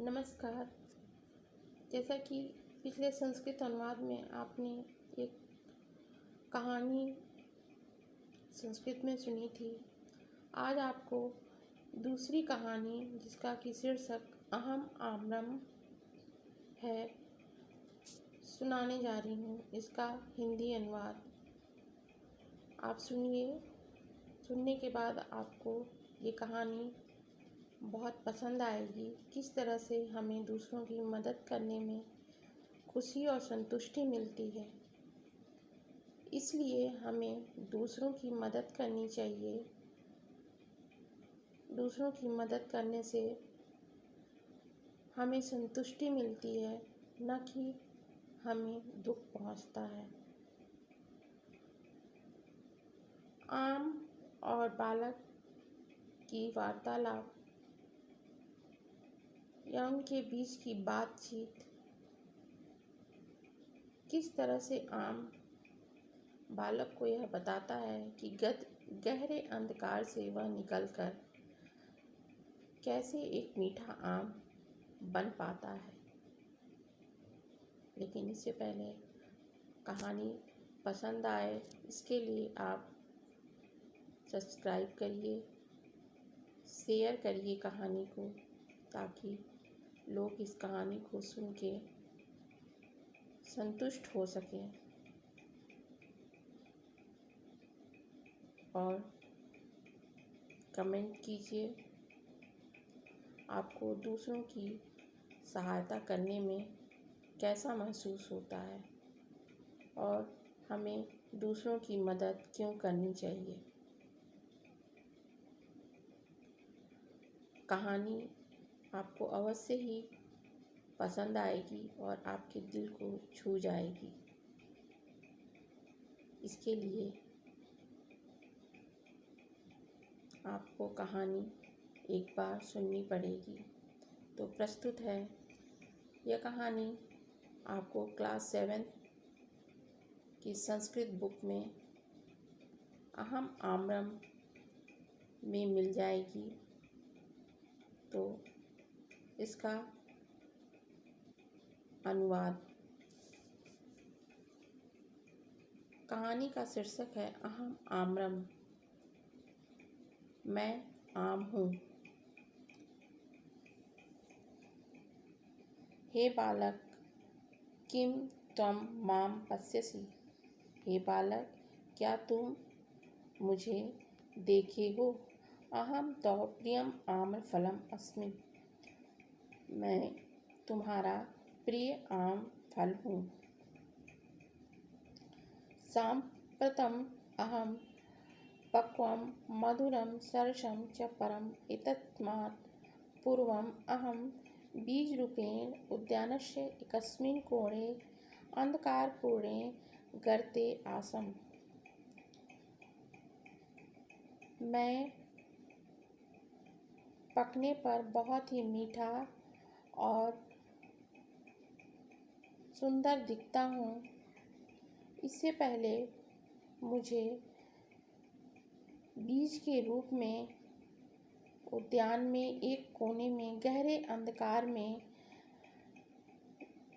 नमस्कार। जैसा कि पिछले संस्कृत अनुवाद में आपने एक कहानी संस्कृत में सुनी थी, आज आपको दूसरी कहानी जिसका कि शीर्षक अहम आम्रम है सुनाने जा रही हूँ। इसका हिंदी अनुवाद आप सुनिए। सुनने के बाद आपको ये कहानी बहुत पसंद आएगी। किस तरह से हमें दूसरों की मदद करने में खुशी और संतुष्टि मिलती है, इसलिए हमें दूसरों की मदद करनी चाहिए। दूसरों की मदद करने से हमें संतुष्टि मिलती है, न कि हमें दुख पहुंचता है। आम और बालक की वार्तालाप या उनके बीच की बातचीत किस तरह से आम बालक को यह बताता है कि गहरे अंधकार से वह निकलकर कैसे एक मीठा आम बन पाता है। लेकिन इससे पहले कहानी पसंद आए इसके लिए आप सब्सक्राइब करिए, शेयर करिए कहानी को, ताकि लोग इस कहानी को सुन के संतुष्ट हो सकें और कमेंट कीजिए। आपको दूसरों की सहायता करने में कैसा महसूस होता है और हमें दूसरों की मदद क्यों करनी चाहिए। कहानी आपको अवश्य ही पसंद आएगी और आपके दिल को छू जाएगी। इसके लिए आपको कहानी एक बार सुननी पड़ेगी। तो प्रस्तुत है यह कहानी आपको क्लास 7 की संस्कृत बुक में अहम आम्रम में मिल जाएगी। तो इसका अनुवाद, कहानी का शीर्षक है अहम आम्रम। मैं आम हूँ। हे बालक, किम त्वं माम पश्यसि। हे बालक, क्या तुम मुझे देखे हो। अहम तव प्रियम आम्रफलम अस्मि। मैं तुम्हारा प्रिय आम फल हूँ। साम्प्रतम अहम पक्वम मधुरम सरसम च परम एतस्मात् पूर्वम अहम बीजरूपेण उद्यानस्य एकस्मिन् कोणे अंधकारपूर्णे गर्ते आसम्। मैं पकने पर बहुत ही मीठा और सुंदर दिखता हूँ। इससे पहले मुझे बीज के रूप में उद्यान में एक कोने में गहरे अंधकार में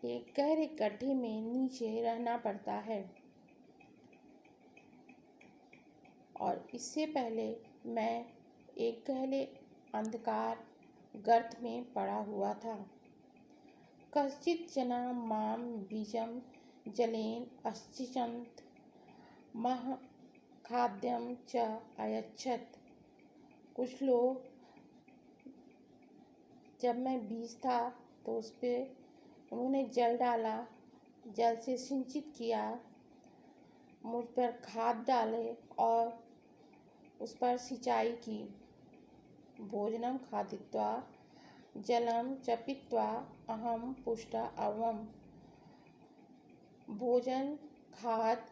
एक गहरे गड्ढे में नीचे रहना पड़ता है, और इससे पहले मैं एक गहरे अंधकार गर्त में पड़ा हुआ था। कश्चित् जना माम बीजम जलेन अस्सिचन्त मह खाद्यम च अयच्छत्। कुछ लोग, जब मैं बीज था तो उस पर उन्होंने जल डाला, जल से सिंचित किया, मुझ पर खाद डाले और उस पर सिंचाई की। भोजनम खादित्वा जलम च पीत्वा अहम पुष्टा अभवम्। भोजन, खाद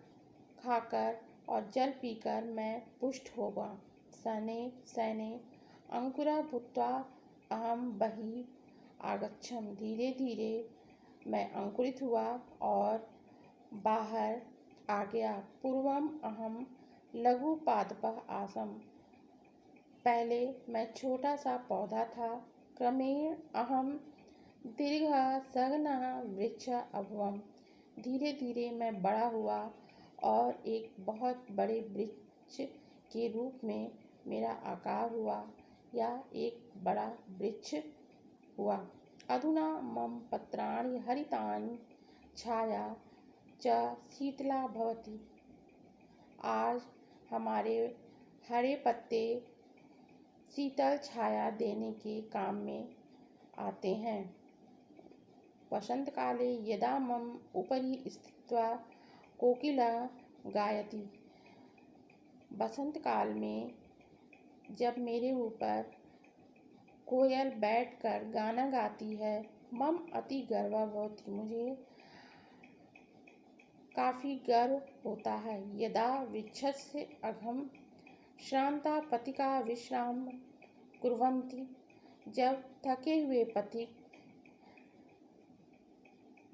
खाकर और जल पीकर मैं पुष्ट होगा। शनैः शनैः अंकुरः भूत्वा अहम बहिः आगच्छम्। धीरे धीरे मैं अंकुरित हुआ और बाहर आ गया। पूर्वम अहम लघु पादपः आसम्। पहले मैं छोटा सा पौधा था। क्रमेण अहम दीर्घ सघनः वृक्ष अभवम्। धीरे धीरे मैं बड़ा हुआ और एक बहुत बड़े वृक्ष के रूप में मेरा आकार हुआ या एक बड़ा वृक्ष हुआ। अधुना मम पत्राणि हरितानि छाया च शीतला भवति। आज हमारे हरे पत्ते शीतल छाया देने के काम में आते हैं। वसंतकाले यदा मम उपरि स्थित्वा कोकिला गायति। वसंत काल में जब मेरे ऊपर कोयल बैठकर गाना गाती है, मम अति गर्व भवति, मुझे काफ़ी गर्व होता है। यदा वृक्षस्य अघं श्रांता पथिका विश्राम कुर्वन्ति। जब थके हुए पथिक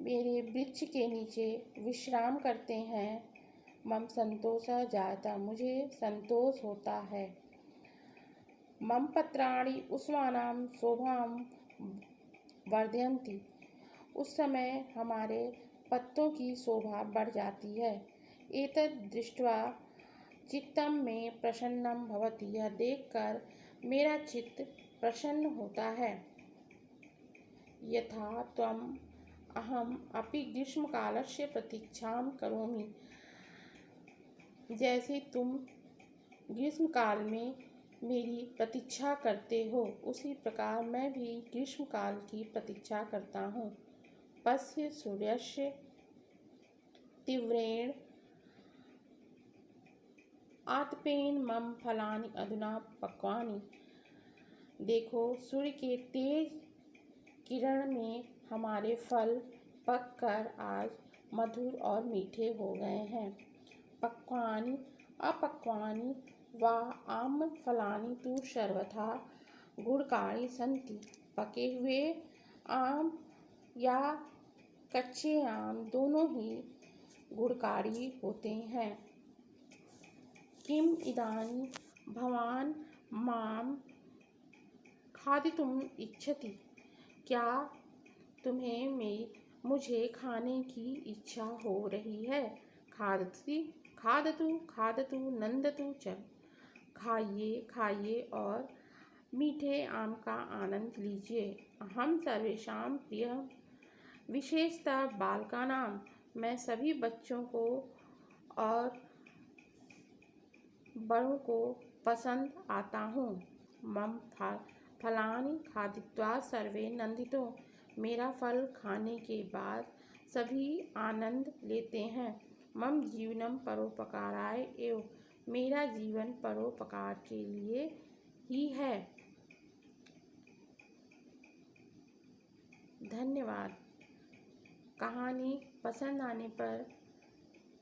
मेरे वृक्ष के नीचे विश्राम करते हैं, मम संतोषः जायते, मुझे संतोष होता है। मम पत्राणि उष्माणां शोभां वर्धयन्ति। उस समय हमारे पत्तों की शोभा बढ़ जाती है। एतद् दृष्ट्वा चित्तं मे प्रसन्नं भवति। यह देखकर मेरा चित्त प्रसन्न होता है। यथा त्वम् अहम अपि ग्रीष्मकालस्य प्रतीक्षां करोमि। जैसे तुम ग्रीष्मकाल में मेरी प्रतीक्षा करते हो, उसी प्रकार मैं भी ग्रीष्मकाल की प्रतीक्षा करता हूँ। पश्य सूर्यस्य तीव्रेण आतपेन मम फलानि अधुना पक्वानि। देखो, सूर्य के तेज किरण में हमारे फल पककर आज मधुर और मीठे हो गए हैं। पक्वानि अपक्वानि वा आम फलानि तु सर्वथा गुणकारी सन्ति। पके हुए आम या कच्चे आम दोनों ही गुणकारी होते हैं। किम इदानीं भवान माम खादितुम इच्छति। क्या तुम्हें मुझे खाने की इच्छा हो रही है। खादतु खादतु नंदतु च। खाइए खाइए और मीठे आम का आनंद लीजिए। हम सर्वेषां प्रिय, विशेषतः बालकानां, मैं सभी बच्चों को और बड़ों को पसंद आता हूँ। मम फलानि खादित्वा सर्वे नंदितो। मेरा फल खाने के बाद सभी आनंद लेते हैं। मम जीवनम परोपकाराय एव। मेरा जीवन परोपकार के लिए ही है। धन्यवाद। कहानी पसंद आने पर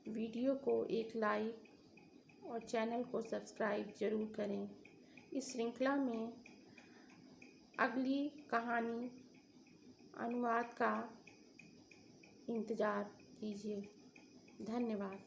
वीडियो को एक लाइक और चैनल को सब्सक्राइब जरूर करें। इस श्रृंखला में अगली कहानी अनुवाद का इंतज़ार कीजिए। धन्यवाद।